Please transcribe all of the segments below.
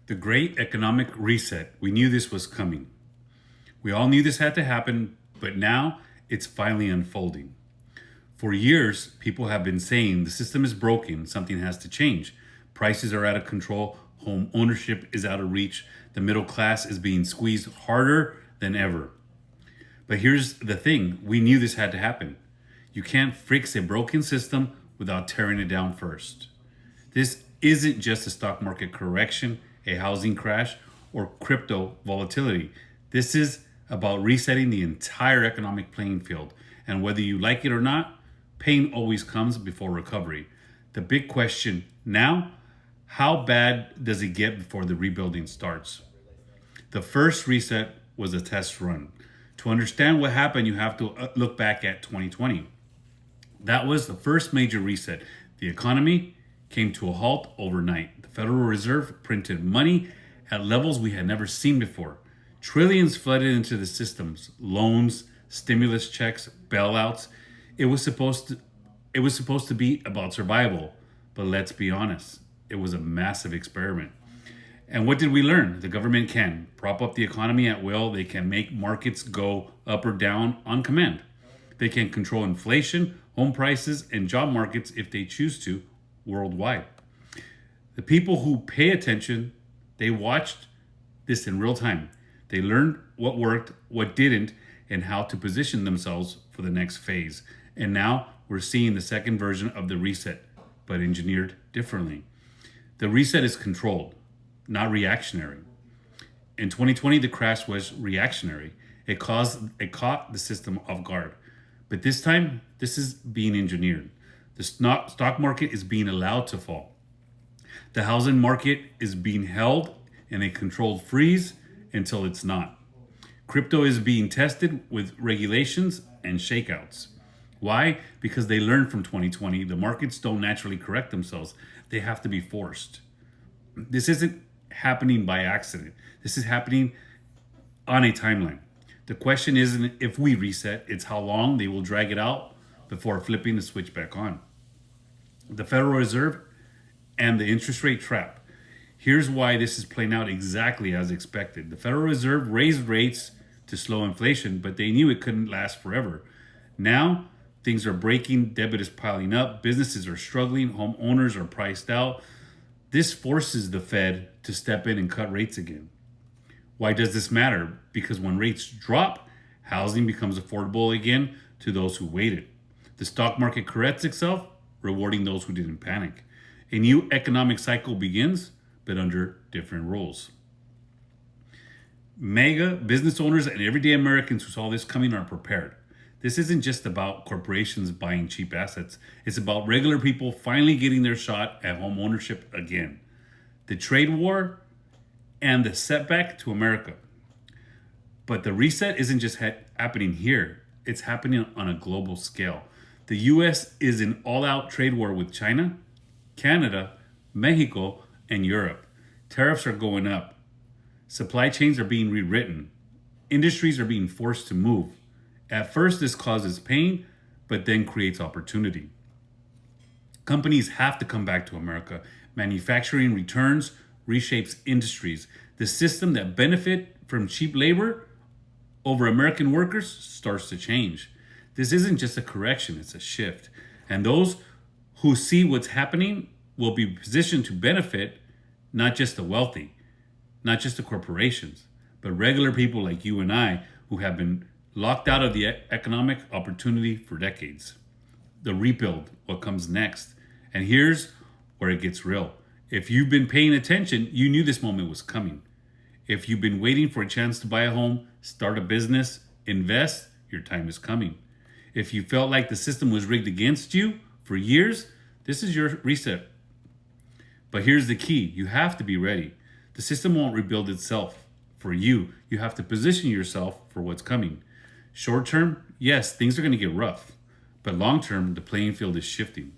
The great economic reset. We knew this was coming. We all knew this had to happen, but now it's finally unfolding. For years, people have been saying the system is broken, something has to change. Prices are out of control, home ownership is out of reach, the middle class is being squeezed harder than ever. But here's the thing, we knew this had to happen. You can't fix a broken system without tearing it down first. This isn't just a stock market correction, a housing crash, or crypto volatility. This is about resetting the entire economic playing field. And whether you like it or not, pain always comes before recovery. The big question now, how bad does it get before the rebuilding starts? The first reset was a test run. To understand what happened, you have to look back at 2020. That was the first major reset. The economy came to a halt overnight. The Federal Reserve printed money at levels we had never seen before. Trillions flooded into the systems, loans, stimulus checks, bailouts. It was supposed to be about survival, but let's be honest, it was a massive experiment. And what did we learn? The government can prop up the economy at will. They can make markets go up or down on command. They can control inflation, home prices, and job markets if they choose to worldwide. The people who pay attention, they watched this in real time. They learned what worked, what didn't, and how to position themselves for the next phase. And now we're seeing the second version of the reset, but engineered differently. The reset is controlled, not reactionary. In 2020, the crash was reactionary. It caught the system off guard. But this time, this is being engineered. The stock market is being allowed to fall. The housing market is being held in a controlled freeze until it's not. Crypto is being tested with regulations and shakeouts. Why? Because they learned from 2020, the markets don't naturally correct themselves. They have to be forced. This isn't happening by accident. This is happening on a timeline. The question isn't if we reset, it's how long they will drag it out before flipping the switch back on. The Federal Reserve and the interest rate trap. Here's why this is playing out exactly as expected. The Federal Reserve raised rates to slow inflation, but they knew it couldn't last forever. Now, things are breaking, debt is piling up, businesses are struggling, homeowners are priced out. This forces the Fed to step in and cut rates again. Why does this matter? Because when rates drop, housing becomes affordable again to those who waited. The stock market corrects itself, rewarding those who didn't panic. A new economic cycle begins, but under different rules. Mega business owners and everyday Americans who saw this coming are prepared. This isn't just about corporations buying cheap assets. It's about regular people finally getting their shot at home ownership again. The trade war and the setback to America. But the reset isn't just happening here. It's happening on a global scale. The U.S. is in all-out trade war with China, Canada, Mexico, and Europe. Tariffs are going up. Supply chains are being rewritten. Industries are being forced to move. At first, this causes pain, but then creates opportunity. Companies have to come back to America. Manufacturing returns, reshapes industries. The system that benefit from cheap labor over American workers starts to change. This isn't just a correction, it's a shift. And those who see what's happening will be positioned to benefit not just the wealthy, not just the corporations, but regular people like you and I who have been locked out of the economic opportunity for decades. The rebuild, what comes next. And here's where it gets real. If you've been paying attention, you knew this moment was coming. If you've been waiting for a chance to buy a home, start a business, invest, your time is coming. If you felt like the system was rigged against you for years, this is your reset. But here's the key. You have to be ready. The system won't rebuild itself for you. You have to position yourself for what's coming. Short term, yes, things are going to get rough. But long term, the playing field is shifting.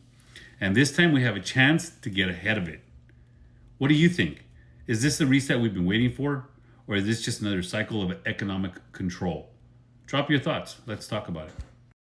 And this time we have a chance to get ahead of it. What do you think? Is this the reset we've been waiting for? Or is this just another cycle of economic control? Drop your thoughts. Let's talk about it.